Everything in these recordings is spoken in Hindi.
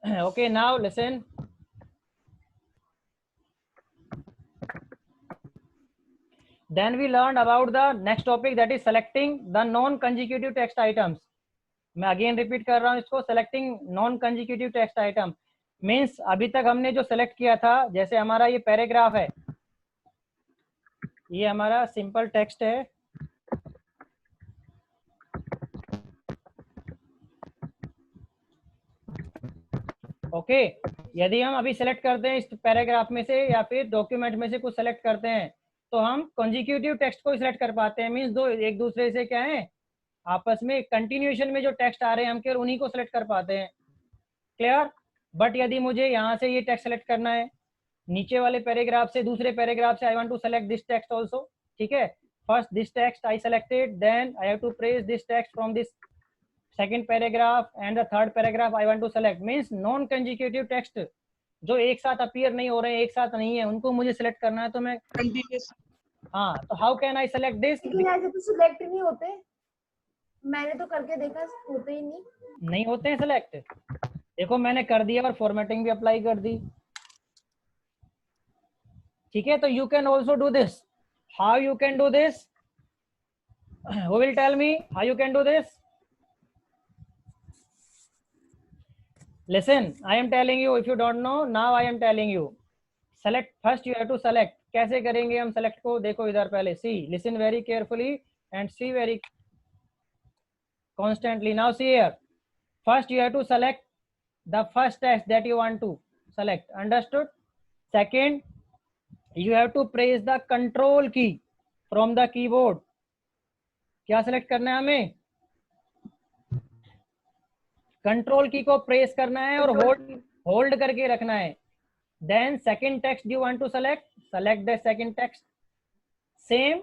Okay, now listen. Then we learned about the next topic, that is selecting the non-consecutive text items. मैं अगेन रिपीट कर रहा हूँ इसको, selecting non consecutive text item means अभी तक हमने जो सेलेक्ट किया था, जैसे हमारा ये पैराग्राफ है, ये हमारा सिंपल टेक्स्ट है, ओके। यदि हम अभी सेलेक्ट करते हैं इस पैराग्राफ में से या फिर डॉक्यूमेंट में से कुछ सेलेक्ट करते हैं, तो हम कंजिक्यूटिव टेक्स्ट को सिलेक्ट कर पाते हैं, मीन्स दो एक दूसरे से क्या है, आपस में कंटिन्यूएशन में जो टेक्स्ट आ रहे हैं हम केवल उन्हीं को सिलेक्ट कर पाते हैं। क्लियर? बट यदि मुझे यहाँ से ये टेक्स्ट सेलेक्ट करना है, नीचे वाले पैराग्राफ से, दूसरे पैराग्राफ से, I want to select this text also, ठीक है। First this text I selected, then I have to press this text from this second paragraph and the third paragraph I want to select, means non consecutive text जो एक साथ अपीयर नहीं हो रहे हैं, एक साथ नहीं है, उनको मुझे सिलेक्ट करना है, तो मैं कंटिन्यूअस, हाँ, तो how can I select this? ऐसे तो सिलेक्ट नहीं होते, मैंने तो करके देखा, होते ही नहीं होते हैं सिलेक्ट। देखो मैंने कर दिया और फॉर्मेटिंग भी अप्लाई कर दी, ठीक है। तो you can also do this. How you can do this? Who will tell me how you can do this? Listen, I am telling you, if you don't know, now I am telling you. Select, first you have to select. कैसे करेंगे हम select को? देखो इधर पहले, see, listen very carefully and see very constantly. Now see here, first you have to select the first text that you want to select. Understood? Second, you have to press the control key from the keyboard. क्या select करना है हमें? कंट्रोल की को प्रेस करना है और होल्ड करके रखना है। Then second text you want to select the second text. Same,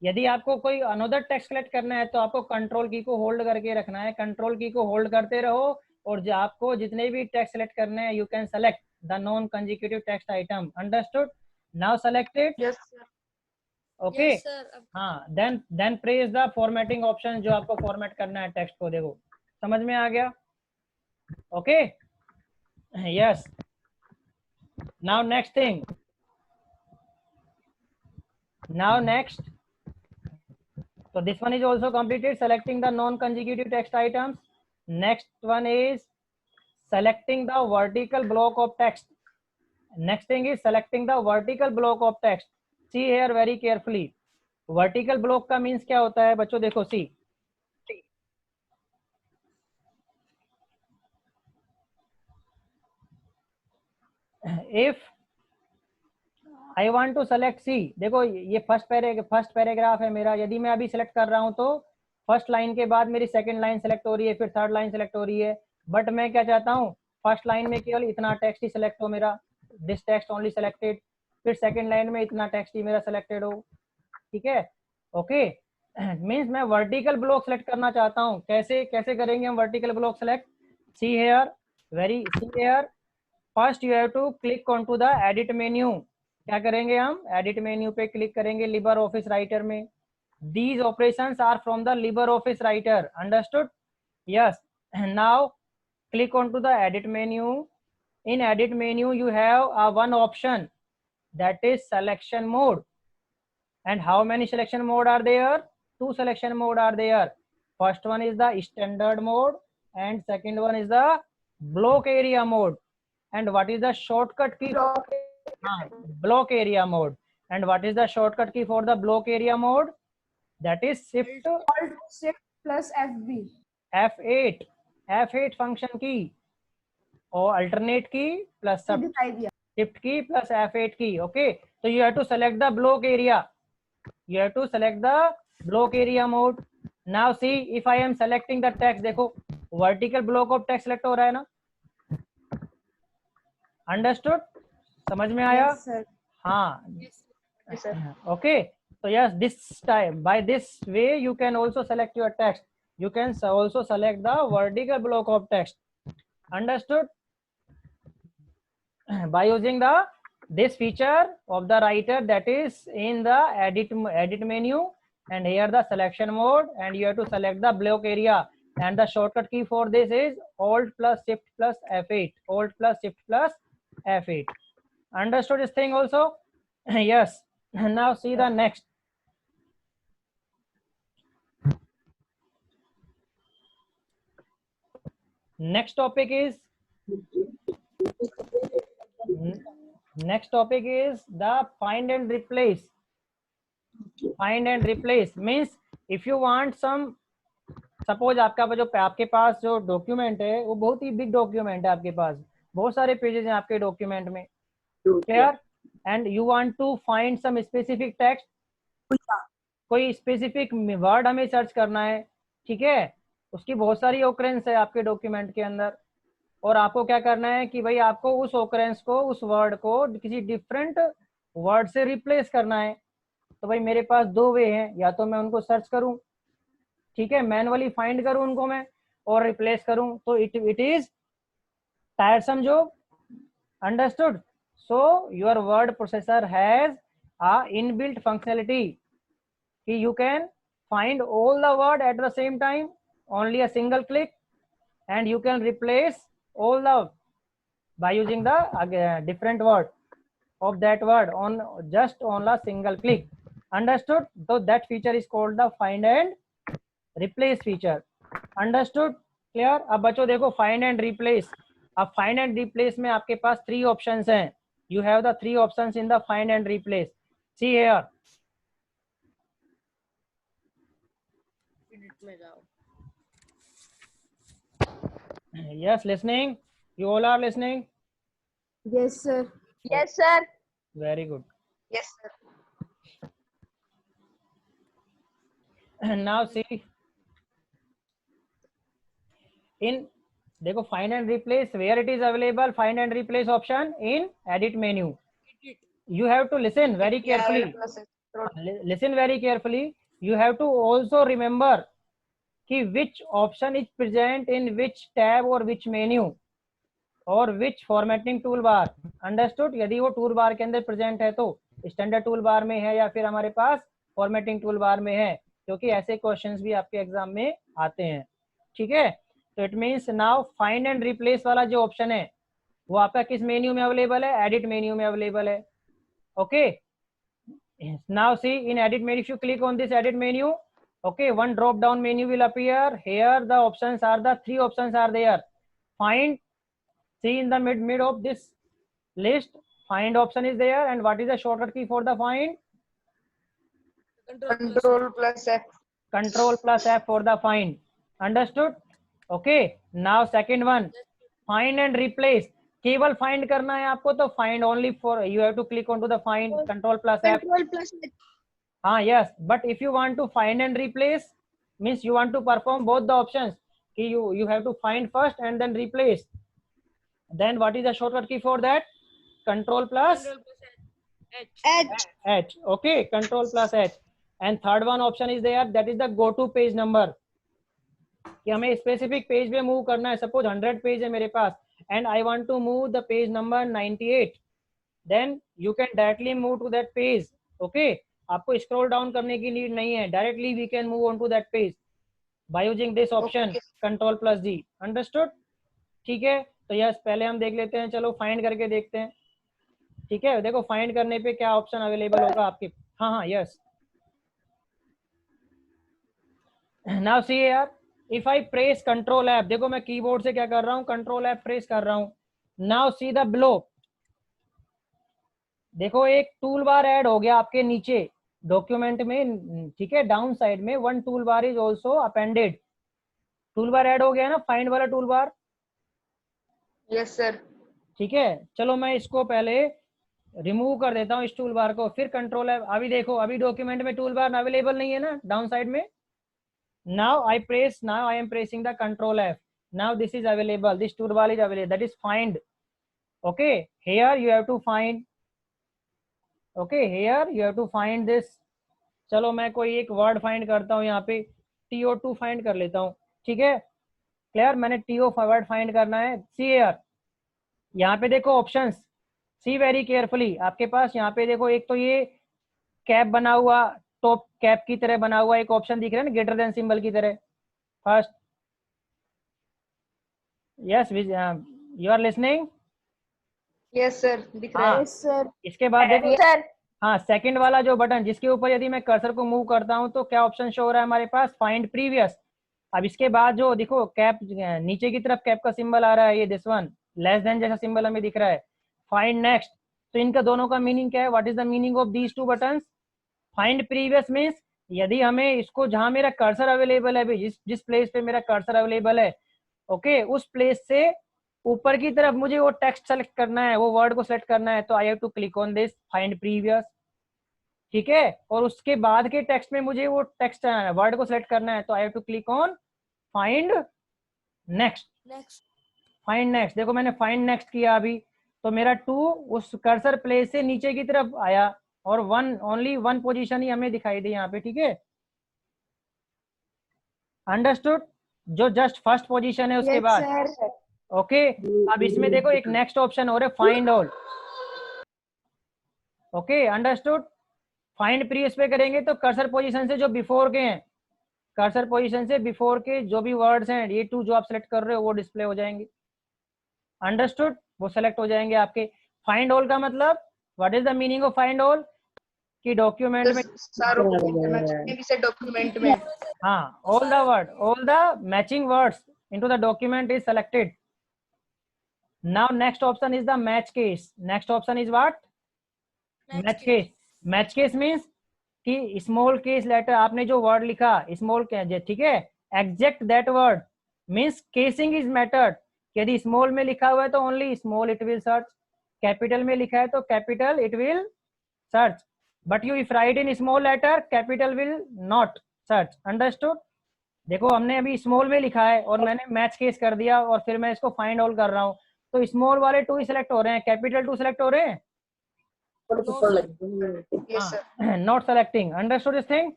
यदि आपको कोई अनदर टेक्स्ट सेलेक्ट करना है तो आपको कंट्रोल की को होल्ड करके रखना है, कंट्रोल की को होल्ड करते रहो और जो आपको जितने भी टेक्स्ट सेलेक्ट करने हैं, you can select the non consecutive text item. Understood? Now selected? Yes sir. Okay, हाँ, then press the formatting option, जो आपको फॉर्मेट करना है टेक्स्ट को। देखो समझ में आ गया? Okay, yes. Now next thing, so this one is also completed, selecting the non-consecutive text items. Next one is selecting the vertical block of text. Next thing is selecting the vertical block of text. See here very carefully. Vertical block का means क्या होता है बच्चों? देखो, see, if I want to select, see, देखो ये फर्स्ट पैराग्राफ है मेरा, यदि मैं अभी सेलेक्ट कर रहा हूं तो फर्स्ट लाइन के बाद मेरी सेकंड लाइन सेलेक्ट हो रही है, फिर थर्ड लाइन सेलेक्ट हो रही है, बट मैं क्या चाहता हूं, फर्स्ट लाइन में केवल इतना टेक्स्ट ही सेलेक्ट हो मेरा, दिस टेक्स्ट ओनली सेलेक्टेड, फिर सेकंड लाइन में इतना टेक्स्ट ही मेरा सेलेक्टेड हो, ठीक है। ओके, मीन्स मैं वर्टिकल ब्लॉक सेलेक्ट करना चाहता हूँ। कैसे करेंगे हम vertical block select? See here, first you have to click on to the edit menu. क्या करेंगे हम? एडिट मेन्यू पे क्लिक करेंगे लिबर ऑफिस राइटर में। These operations are from the Libre office writer. Understood? Yes. Now click on to the edit menu. In edit menu you have one option, that is selection mode. And how many selection mode are there? 2 selection mode are there. First one is the standard mode and second one is the block area mode. And what is the shortcut key? Block area mode. And what is the shortcut key for the block area mode? That is shift plus FB. F8 function key or alternate key plus shift key plus F8 key. Okay, so you have to select the block area. You have to select the block area mode. Now see, if I am selecting the text, देखो vertical block of text select हो रहा है ना? Understood? समझ में आया? Yes, sir. हाँ. Yes, sir. Okay, so yes, this time by this way you can also select your text. You can also select the vertical block of text. Understood? By using this feature of the writer, that is in the edit menu, and here the selection mode, and you have to select the block area. and the shortcut key for this is Alt plus Shift plus F8. Alt plus Shift plus F8. Understood this thing also? Yes. Now see the next. Next topic is the find and replace. Find and replace means if you want some, suppose आपके पास जो डॉक्यूमेंट है वो बहुत ही बिग डॉक्यूमेंट है, आपके पास बहुत सारे पेजेस हैं आपके डॉक्यूमेंट में, clear, and you want to find some specific text, कोई स्पेसिफिक वर्ड हमें सर्च करना है, ठीक है, उसकी बहुत सारी ओकरेंस है आपके डॉक्यूमेंट के अंदर, और आपको क्या करना है कि भाई आपको उस ओकरेंस को, उस वर्ड को किसी डिफरेंट वर्ड से रिप्लेस करना है। तो भाई मेरे पास दो वे हैं, या तो मैं उनको सर्च करूं, ठीक है, मैनुअली फाइंड करूं उनको मैं और रिप्लेस करूं, तो it is टायरसम job. Understood? So your word processor has a inbuilt functionality कि you can find all the word at the same time, only a single click, and you can replace all the by using the different word of that word on just on a single click. Understood? So that feature is called the find and replace feature. Understood? Clear? अब बच्चों देखो find and replace. अब find and replace में आपके पास 3 options हैं. You have the 3 options in the find and replace. See here. Yes, listening. You all are listening. Yes, sir. Yes, sir. Very good. Yes, sir. Now see, in देखो find and replace, where it is available, find and replace option in edit menu. You have to listen very carefully. Listen very carefully. You have to also remember कि which option is present in which tab or which menu और which formatting toolbar. Understood? यदि वो टूल बार के अंदर प्रेजेंट है तो स्टैंडर्ड टूल बार में है या फिर हमारे पास फॉर्मेटिंग टूल बार में है, क्योंकि ऐसे क्वेश्चंस भी आपके एग्जाम में आते हैं, ठीक है। तो it means now find and replace वाला जो ऑप्शन है वो आपका किस मेन्यू में अवेलेबल है? एडिट मेन्यू में अवेलेबल है। Okay, now see in edit menu, if you click on this edit menu, okay, one drop down menu will appear. Here the options are, the 3 options are there. Find, see in the mid of this list, find option is there, and what is the shortcut key for the find? Control plus F. Control plus F for the find. Understood? Okay, now second one, find and replace. केवल find करना है आपको तो find only for, you have to click onto the find, control plus F. Control plus H. Yes, but if you want to find and replace, means you want to perform both the options, you have to find first and then replace. Then what is the shortcut key for that? Control plus H. Okay, control plus H. And third one option is there, that is the go to page number, कि हमें स्पेसिफिक पेज पे मूव करना है। सपोज 100 पेज है मेरे पास and I want to move the page number 98, then you can directly move to that page. Okay, आपको स्क्रॉल डाउन करने की नीड नहीं है, directly we can move on to that page by using this option control plus G. Understood? ठीक है, तो यस पहले हम देख लेते हैं, चलो फाइंड करके देखते हैं। ठीक है, देखो फाइंड करने पे क्या ऑप्शन अवेलेबल होगा आपके। हाँ, यस, नाउ सी यार, if I press control F, देखो मैं कीबोर्ड से क्या कर रहा हूँ, कंट्रोल एफ प्रेस कर रहा हूँ। नाउ सी द बिलो, देखो एक टूल बार ऐड हो गया आपके नीचे डॉक्यूमेंट में, ठीक है, डाउन साइड में one tool bar is also appended. Tool bar add हो गया ना, फाइंड वाला टूल बार। Yes sir. ठीक है, चलो मैं इसको पहले रिमूव कर देता हूँ इस टूल बार को, फिर कंट्रोल एफ। अभी देखो, अभी डॉक्यूमेंट में टूल बार अवेलेबल नहीं है ना डाउन साइड में। Now I am pressing the control F. Now this is available, this toolbar is available, that is find. Okay, here you have to find, okay, here you have to find this. चलो मैं कोई एक वर्ड फाइंड करता हूँ, यहाँ पे TO2 फाइंड कर लेता हूँ। ठीक है, क्लियर, मैंने TO वर्ड फाइंड करना है। सी here, यहाँ पे देखो ऑप्शंस, सी वेरी केयरफुली। आपके पास यहाँ पे देखो, एक तो ये कैप बना हुआ, टॉप कैप की तरह बना हुआ एक ऑप्शन दिख रहा है ना, ग्रेटर देन सिंबल की तरह, first. Yes, you are listening? Yes sir, दिख रहा हाँ, है। Yes sir. इसके बाद देखो, यस सर। हाँ, सेकंड वाला जो बटन जिसके ऊपर यदि मैं कर्सर को मूव करता हूँ तो क्या ऑप्शन शो हो रहा है हमारे पास? Find previous. अब इसके बाद जो देखो कैप नीचे की तरफ कैप का सिंबल आ रहा है, ये दिस वन लेस देन जैसा सिंबल हमें दिख रहा है। फाइंड नेक्स्ट, तो इनका दोनों का मीनिंग क्या है? What is the meaning of these two buttons? Find previous means यदि हमें इसको जहां मेरा कर्सर अवेलेबल है, जिस जिस प्लेस पे मेरा कर्सर अवेलेबल है, ओके, उस प्लेस से ऊपर की तरफ मुझे वो टेक्स्ट सेलेक्ट करना है, वो वर्ड को सेलेक्ट करना है, तो I have to click on this find previous. ठीक है, और उसके बाद के टेक्स्ट में मुझे वो टेक्स्ट वर्ड को सेलेक्ट करना है, तो I have to click on find next. Next. Find next, देखो मैंने फाइंड नेक्स्ट किया अभी, तो मेरा 2 उस कर्सर प्लेस से नीचे की तरफ आया और वन ओनली वन पोजीशन ही हमें दिखाई दी यहाँ पे। ठीक है, अंडरस्टूड? जो जस्ट फर्स्ट पोजीशन है उसके यस बाद। सर। ओके, अब इसमें देखो एक नेक्स्ट ऑप्शन हो रहा है find all. Okay, understood? Find previous पे करेंगे तो कर्सर पोजीशन से जो बिफोर के हैं, कर्सर पोजीशन से बिफोर के जो भी वर्ड्स हैं, ये 2 जो आप सेलेक्ट कर रहे हो वो डिस्प्ले हो जाएंगे। अंडरस्टूड? वो सेलेक्ट हो जाएंगे आपके। फाइंड ऑल का मतलब what is the meaning of find all? कि डॉक्यूमेंट में, सारों डॉक्यूमेंट में। हाँ, all the matching words into the document is selected. Now next option is the match case. Next option is what? Match case. Match case means कि स्मॉल केस लेटर आपने जो वर्ड लिखा स्मॉल, ठीक है, exact that word means casing is mattered. यदि स्मॉल में लिखा हुआ है तो only small it will search, capital में लिखा है तो capital it will search, but you if write in small letter capital will not search. Understood? देखो हमने अभी स्मॉल में लिखा है और मैंने मैच केस कर दिया और फिर मैं इसको फाइंड ऑल कर रहा हूँ, तो स्मॉल वाले 2 ही सिलेक्ट हो रहे हैं, कैपिटल 2 सिलेक्ट हो रहे हैं, yes sir. Not selecting. Understood this thing?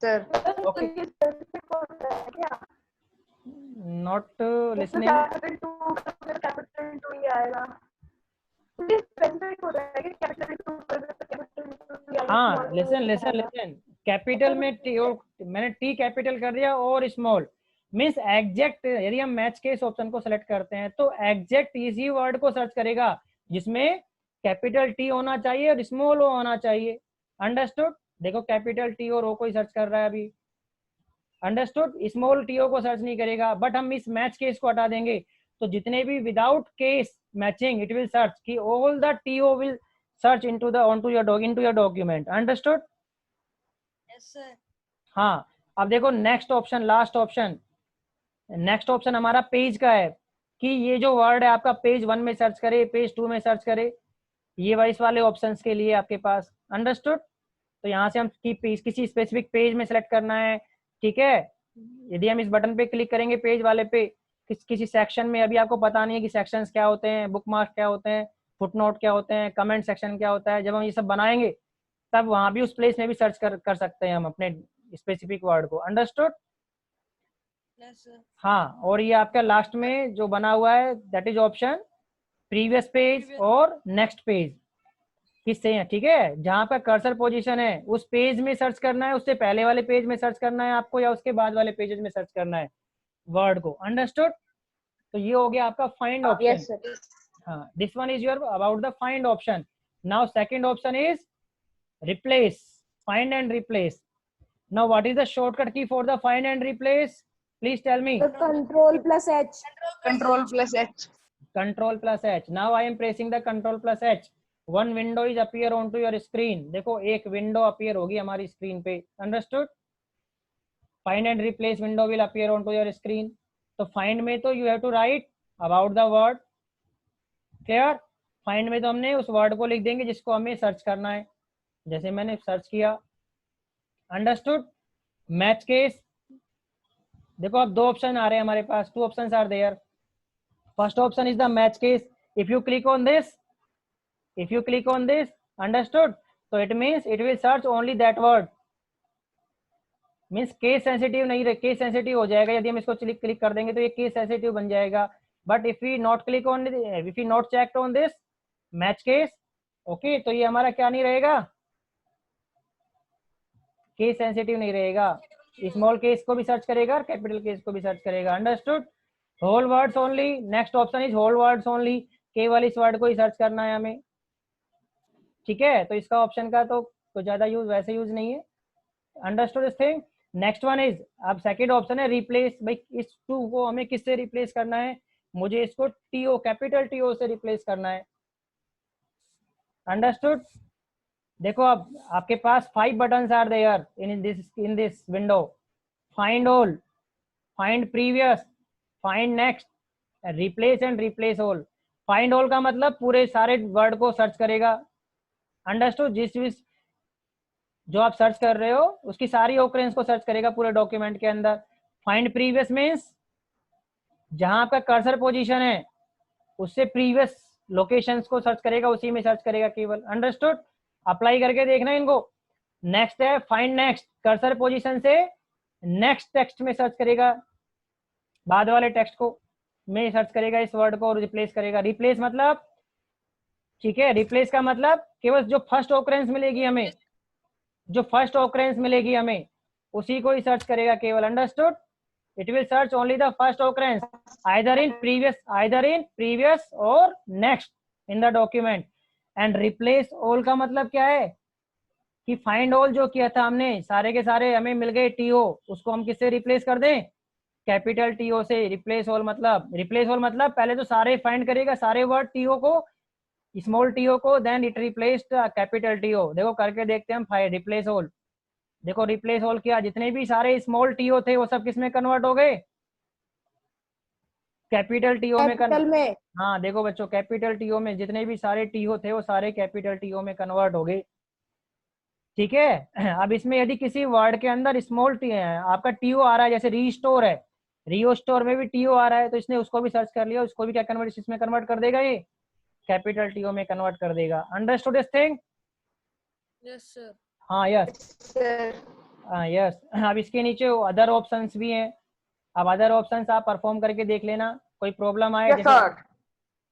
Sir okay, not listening. हाँ, लिसन लिसन लिसन, कैपिटल में टी, और मैंने टी कैपिटल कर दिया और स्मॉल मीन्स एग्जैक्ट। यदि हम मैच केस ऑप्शन को सेलेक्ट करते हैं तो एग्जैक्ट इसी वर्ड को सर्च करेगा जिसमें कैपिटल टी होना चाहिए और स्मॉल ओ होना चाहिए। अंडरस्टूड? देखो कैपिटल टी और ओ को ही सर्च कर रहा है अभी। अंडरस्टूड? स्मॉल टी ओ को सर्च नहीं करेगा, बट हम इस मैच केस को हटा देंगे तो जितने भी without case matching it will search कि all the T O will search into your document. Understood? Yes sir. हाँ, अब देखो next option, last option. Next option हमारा पेज का है कि ये जो वर्ड है आपका पेज 1 में सर्च करे, पेज 2 में सर्च करे, ये वाइस वाले ऑप्शंस के लिए आपके पास। अंडरस्टूड? तो यहाँ से हम किसी स्पेसिफिक पेज में सेलेक्ट करना है। ठीक है, यदि हम इस बटन पे क्लिक करेंगे पेज वाले पे, किसी सेक्शन में, अभी आपको पता नहीं है कि सेक्शंस क्या होते हैं, बुक मार्क क्या होते हैं, फुटनोट क्या होते हैं, कमेंट सेक्शन क्या होता है, जब हम ये सब बनाएंगे तब वहां भी उस प्लेस में भी सर्च कर सकते हैं हम अपने स्पेसिफिक वर्ड को। अंडरस्टूड? हाँ, और ये आपका लास्ट में जो बना हुआ है that is option previous page और नेक्स्ट पेज, किससे है? ठीक है, जहां पर कर्सर पोजीशन है उस पेज में सर्च करना है, उससे पहले वाले पेज में सर्च करना है आपको, या उसके बाद वाले पेजेस में सर्च करना है वर्ड को। अंडरस्टूड? तो ये हो गया आपका फाइंड ऑप्शन। Yes sir. हाँ, this one is your about the find option. Now second option is replace, find and replace. Now what is the shortcut key for the find and replace? Please tell me. Control plus H. Control plus H. Control plus H. Now I am pressing the Control plus H. One window is appear onto your screen. देखो एक विंडो अपीयर होगी हमारी स्क्रीन पे। Understood? Find and replace window will appear onto your screen. तो find में तो you have to write about the word. Clear? Find में तो हमने उस वर्ड को लिख देंगे जिसको हमें सर्च करना है, जैसे मैंने सर्च किया। अंडरस्टूड? मैच केस, देखो अब 2 ऑप्शन आ रहे हैं हमारे पास, 2 options are there. First option is the match case. If you click on this, understood, तो it means it will search only that word, means case sensitive नहीं रहे, केस सेंसिटिव हो जाएगा यदि हम इसको क्लिक कर देंगे तो ये केस सेंसिटिव बन जाएगा। But if we not click on, if you not check on this match case, okay, तो ये हमारा क्या नहीं रहेगा, केस सेंसिटिव नहीं रहेगा। स्मॉल केस को भी सर्च करेगा और कैपिटल केस को भी सर्च करेगा। Understood? Whole words only, next option is whole words only, केवल इस वर्ड को ही सर्च करना है हमें, ठीक है। तो इसका ऑप्शन का तो ज्यादा यूज वैसे यूज नहीं है। Understood this thing? Next one is, अब सेकंड ऑप्शन है रिप्लेस। भाई इस टू को हमें किससे रिप्लेस करना है? मुझे इसको टीओ, कैपिटल टीओ से रिप्लेस करना है। अंडरस्टूड? देखो अब आपके पास 5 buttons are there in this window. Find all, find previous, find next, replace and replace all. Find all का मतलब पूरे सारे वर्ड को सर्च करेगा। अंडरस्टूड? जिस जो आप सर्च कर रहे हो उसकी सारी ओकरेंस को सर्च करेगा पूरे डॉक्यूमेंट के अंदर। फाइंड प्रीवियस मीन्स जहां आपका कर्सर पोजीशन है उससे प्रीवियस लोकेशंस को सर्च करेगा, उसी में सर्च करेगा केवल। अंडरस्टूड? अप्लाई करके देखना इनको। नेक्स्ट है फाइंड नेक्स्ट, कर्सर पोजीशन से नेक्स्ट टेक्स्ट में सर्च करेगा, बाद वाले टेक्स्ट को में सर्च करेगा इस वर्ड को और रिप्लेस करेगा। रिप्लेस मतलब, ठीक है, रिप्लेस का मतलब केवल जो फर्स्ट ऑकरेंस मिलेगी हमें, जो फर्स्ट ऑकरेंस मिलेगी हमें उसी को ही सर्च करेगा केवल। Understood? It will search only the first occurrence either in previous or next in the document। And replace all का मतलब क्या है कि फाइंड ऑल जो किया था हमने, सारे के सारे हमें मिल गए टीओ, उसको हम किससे रिप्लेस कर दें? कैपिटल टीओ से। रिप्लेस ऑल मतलब पहले तो सारे फाइंड करेगा, सारे वर्ड टीओ को, स्मॉल टीओ को, then it replaced capital T O. देखो करके देखते हैं हम। रिप्लेस ऑल, देखो रिप्लेस ऑल किया, जितने भी सारे स्मॉल टीओ थे वो सब किस में कन्वर्ट हो गए? कैपिटल टीओ में में। हाँ देखो बच्चों, कैपिटल टीओ में जितने भी सारे टीओ थे वो सारे कैपिटल टीओ में कन्वर्ट हो गए, ठीक है। अब इसमें यदि किसी वर्ड के अंदर स्मॉल आपका टीओ आ रहा है, जैसे रीस्टोर है, रियो स्टोर में भी टीओ आ रहा है, तो इसने उसको भी सर्च कर लिया, उसको भी क्या कन्वर्ट इसमें कन्वर्ट कर देगा, ये कैपिटल टीओ में कन्वर्ट कर देगा। Understood this thing? Yes sir. हाँ यस सर यस। अब इसके नीचे अदर ऑप्शंस भी हैं। अब अदर ऑप्शंस आप परफॉर्म करके देख लेना, कोई प्रॉब्लम आए जैसे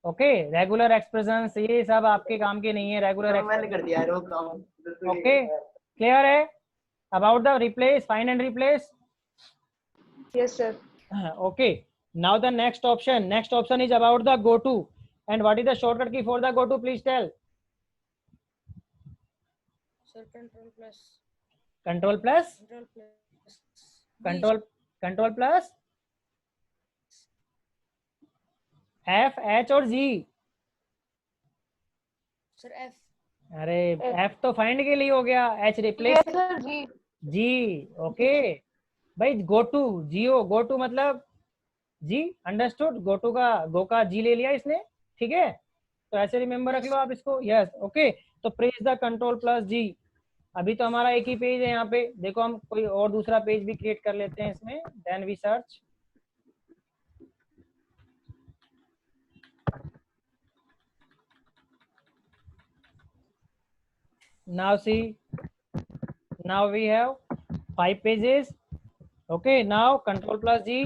ओके। रेगुलर एक्सप्रेशंस ये सब आपके काम के नहीं है। रेगुलर मैंने कर दिया वो काम। ओके, क्लियर है about the replace, find and replace? Yes sir. Okay, now the next option is about the go to, and what is the shortcut key for the go to? Please tell. Sir control plus Control plus, control plus F, H और G। Sir F. अरे F तो फाइंड के लिए हो गया, H replace, sir ji. G okay भाई। Go to, Jio, go to मतलब जी। अंडरस्टूड? गो टू का गो का जी ले लिया इसने, ठीक है, तो ऐसे रिमेम्बर रख लो आप इसको। यस ओके, तो प्रेस द कंट्रोल प्लस जी। अभी तो हमारा एक ही पेज है यहाँ पे, देखो हम कोई और दूसरा पेज भी क्रिएट कर लेते हैं इसमें। Then we search, now see, now we have 5 pages. Okay, now control plus G.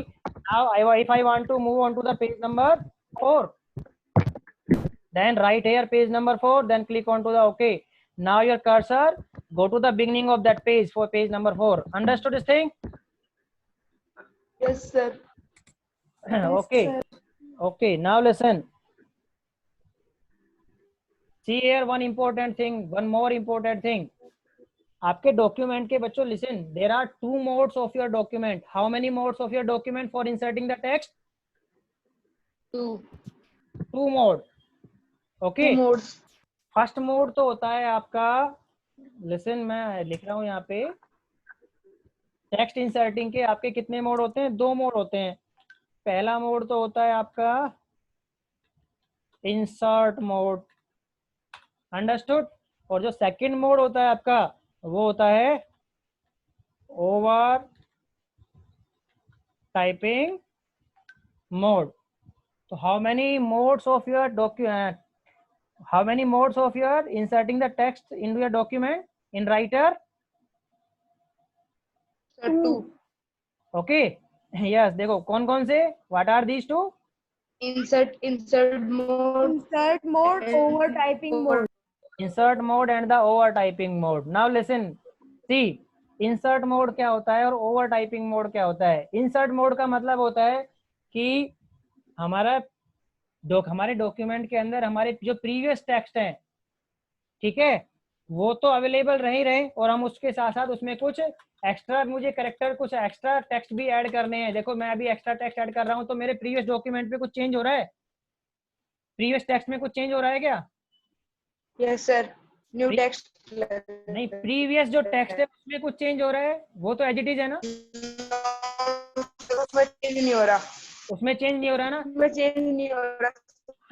Now if I want to move on to the page number 4, then right here page number 4, then click on to the okay. Now your cursor go to the beginning of that page for page number 4. Understood this thing? Yes sir. Okay, okay, now listen. See here one important thing, one more important thing. आपके डॉक्यूमेंट के बच्चों listen, there are 2 modes of your document. How many modes of your document for inserting the text? 2 mode. Okay, first mode तो होता है आपका, लिसन मैं लिख रहा हूं यहाँ पे, टेक्स्ट इंसर्टिंग के आपके कितने मोड होते हैं? 2 मोड होते हैं। पहला मोड तो होता है आपका इंसर्ट मोड, अंडरस्टूड? और जो सेकंड मोड होता है आपका वो होता है ओवर टाइपिंग मोड। तो how many modes of your document, how many modes of your inserting the text in your document in writer? Sir 2। Okay yes, देखो कौन कौन से, what are these 2? Insert mode, over typing mode. Insert mode and the over typing mode. Now listen, see, insert mode क्या होता है और ओवर टाइपिंग मोड क्या होता है। इंसर्ट मोड का मतलब होता है कि हमारे डॉक्यूमेंट के अंदर हमारे जो प्रीवियस टेक्स्ट हैं, ठीक है, वो तो अवेलेबल रह ही रहे, और हम उसके साथ साथ उसमें कुछ एक्स्ट्रा, मुझे करेक्टर कुछ एक्स्ट्रा टेक्स्ट भी ऐड करने हैं। देखो मैं अभी एक्स्ट्रा टेक्स्ट ऐड कर रहा हूँ, तो मेरे प्रीवियस डॉक्यूमेंट पे कुछ चेंज हो रहा है, प्रीवियस टेक्स्ट में कुछ चेंज हो रहा है क्या? Yes, sir. New text. नहीं, प्रीवियस जो टेक्स्ट है उसमें कुछ चेंज हो रहा है, वो तो एज इट इज है ना, उसमें चेंज नहीं हो रहा। उसमें चेंज नहीं हो रहा ना। उसमें चेंज नहीं हो रहा।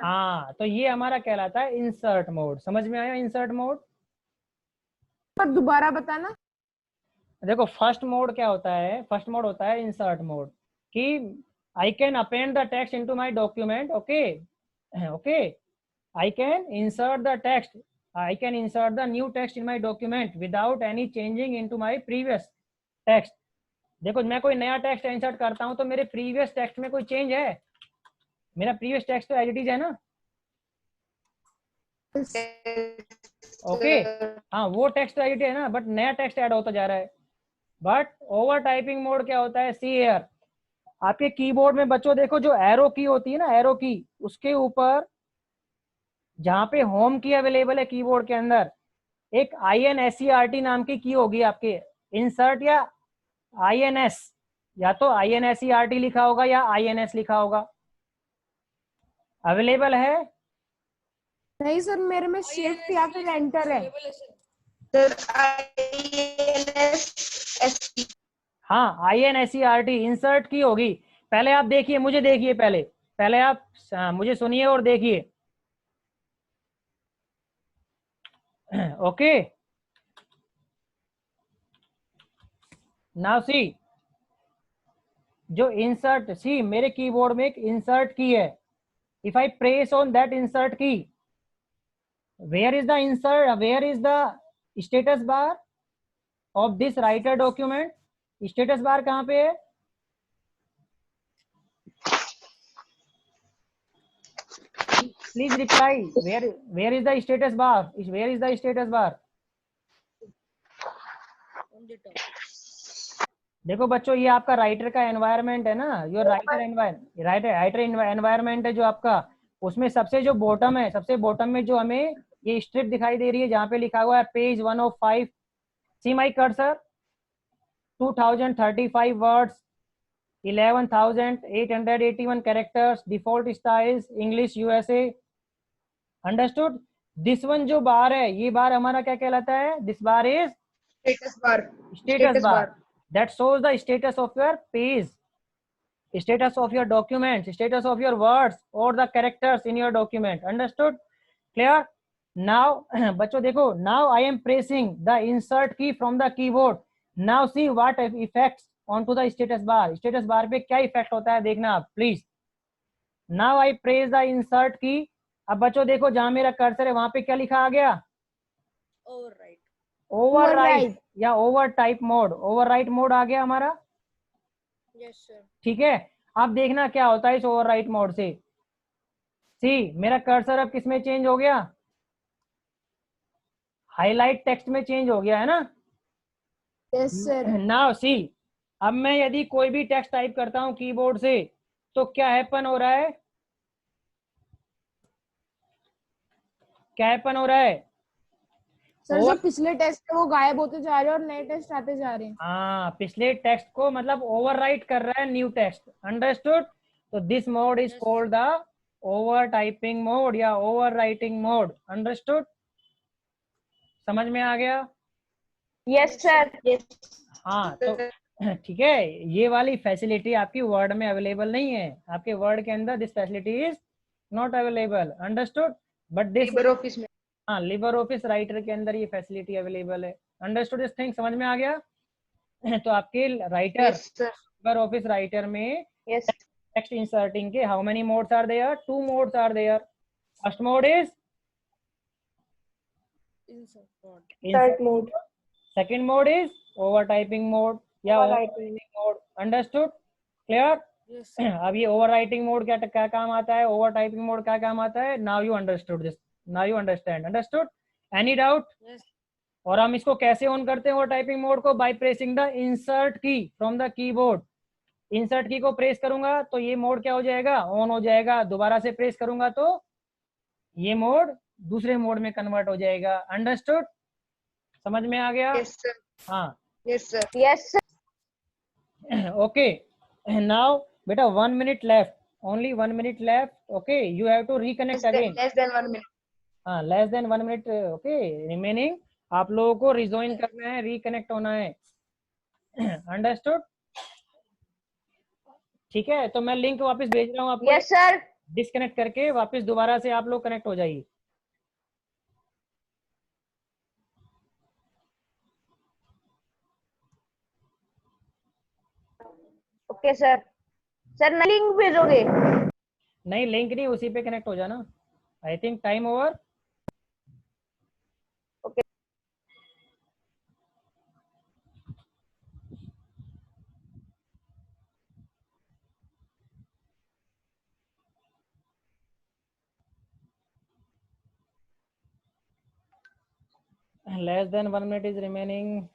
हाँ, तो ये हमारा कहलाता है इंसर्ट मोड। समझ में आया इंसर्ट मोड? पर दोबारा बताना। देखो फर्स्ट मोड क्या होता है, फर्स्ट मोड होता है इंसर्ट मोड, कि I can append the text into my document, okay okay, I can insert the text, I can insert the new text in my document without any changing into my previous text. देखो मैं कोई नया टेक्स्ट इंसर्ट करता हूं तो मेरे प्रीवियस टेक्स्ट में कोई चेंज है? मेरा प्रीवियस टेक्स्ट तो एज इट इज है ना। ओके, हाँ वो टेक्स्ट तो एज इट इज है ना, बट नया टेक्स्ट ऐड होता जा रहा है। बट ओवर टाइपिंग मोड क्या होता है, सी हियर, आपके कीबोर्ड में बच्चों देखो जो एरो की होती है ना, एरो की, उसके ऊपर जहां पे होम की अवेलेबल है कीबोर्ड के अंदर, एक INSERT नाम की की होगी आपके, इंसर्ट या INS, या तो INSERT लिखा होगा या INS लिखा होगा, अवेलेबल है? नहीं सर, मेरे में शिफ्ट या फिर एंटर है। Sir, INSST. हाँ INSERT इंसर्ट की होगी। पहले आप देखिए, मुझे देखिए, पहले पहले आप मुझे सुनिए और देखिए। ओके, नाउ सी, जो इंसर्ट, सी मेरे कीबोर्ड में एक इंसर्ट की है, if I press on that insert key, where is the insert, where is the status bar of this writer document? Status bar कहाँ पे है? Please reply, where is the status bar, where is the status bar? देखो बच्चों, ये आपका राइटर का एनवायरनमेंट है ना, योर राइटर एनवायरनमेंट है जो आपका, उसमें सबसे जो बॉटम है, सबसे बॉटम में जो हमें ये स्ट्रिप दिखाई दे रही है जहाँ पे लिखा हुआ है page 105, see my cursor, 2035 words, 11,881 characters, default styles English USA, understood? This one जो बार है, ये बार हमारा क्या कहलाता है? This bar is Status bar. status bar that shows the status of your page, status of your document, status of your words or the characters in your document, understood? Clear? Now बच्चों देखो, now I am pressing the insert key from the keyboard. Now see what effects onto the status bar. status bar पे क्या इफेक्ट होता है देखना आप please. now I press the insert key, अब बच्चों देखो जहां मेरा कर्सर है वहां पे क्या लिखा आ गया? Overwrite. ओवरराइट या over type mode, overwrite mode आ गया हमारा। Yes, sir. ठीक है, अब देखना क्या होता है इस ओवरराइट मोड से। सी मेरा कर्सर अब किस में चेंज हो गया? हाईलाइट टेक्स्ट में चेंज हो गया है ना। Yes sir. नाउ सी, अब मैं यदि कोई भी टेक्स्ट टाइप करता हूं कीबोर्ड से तो क्या हैपन हो रहा है? क्या हैपन हो रहा है? सर जो पिछले टेस्ट है वो गायब होते जा रहे हैं और नए टेस्ट आते जा रहे हैं। हाँ, पिछले टेक्स्ट को मतलब ओवरराइट कर रहा है न्यू टेक्स्ट, अंडरस्टूड? तो this mode is called the over typing mode या ओवर राइटिंग मोड, अंडरस्टूड? समझ में आ गया? Yes sir. हाँ, तो ठीक है, ये वाली फैसिलिटी आपकी वर्ड में अवेलेबल नहीं है, आपके वर्ड के अंदर this facility is not available, understood? But this, LibreOffice में. हाँ, लिबर ऑफिस राइटर के अंदर ये फैसिलिटी अवेलेबल है, अंडरस्टूड? दिस थिंग समझ में आ गया? तो आपके writer, Yes, sir. Libre office writer में Yes. टेक्स्ट इंसर्टिंग के how many modes are there? 2 modes are there. First mode is Insert mode. Second mode is over typing mode या over writing mode, understood? Clear? Yes. अब ये ओवर राइटिंग मोड क्या काम आता है, ओवर टाइपिंग मोड क्या काम आता है? Now you understood this, now you understand, understood? Any doubt? Yes. और हम इसको कैसे ऑन करते हैं वो टाइपिंग मोड को? बाय प्रेसिंग द इंसर्ट की फ्रॉम द कीबोर्ड। इंसर्ट की को प्रेस करूंगा तो ये मोड क्या हो जाएगा? ऑन हो जाएगा। दोबारा से प्रेस करूंगा तो ये मोड दूसरे मोड में कन्वर्ट हो जाएगा। अंडरस्टूड? समझ में आ गया? Yes, sir. हाँ। Yes, sir. Yes okay now बेटा 1 minute left, only 1 minute left. Okay you have to reconnect again. Less than 1 minute. हाँ less than 1 minute okay remaining. आप लोगों को रिजॉइन करना है, रिकनेक्ट होना है। अंडरस्टूड? ठीक है, तो मैं लिंक वापस भेज रहा हूँ आपको। यस सर डिस्कनेक्ट करके वापस दोबारा से आप लोग कनेक्ट हो जाइए। Okay sir. सर लिंक भेजोगे? नहीं लिंक नहीं, उसी पे कनेक्ट हो जाना। I think time over. Okay less than 1 minute is remaining.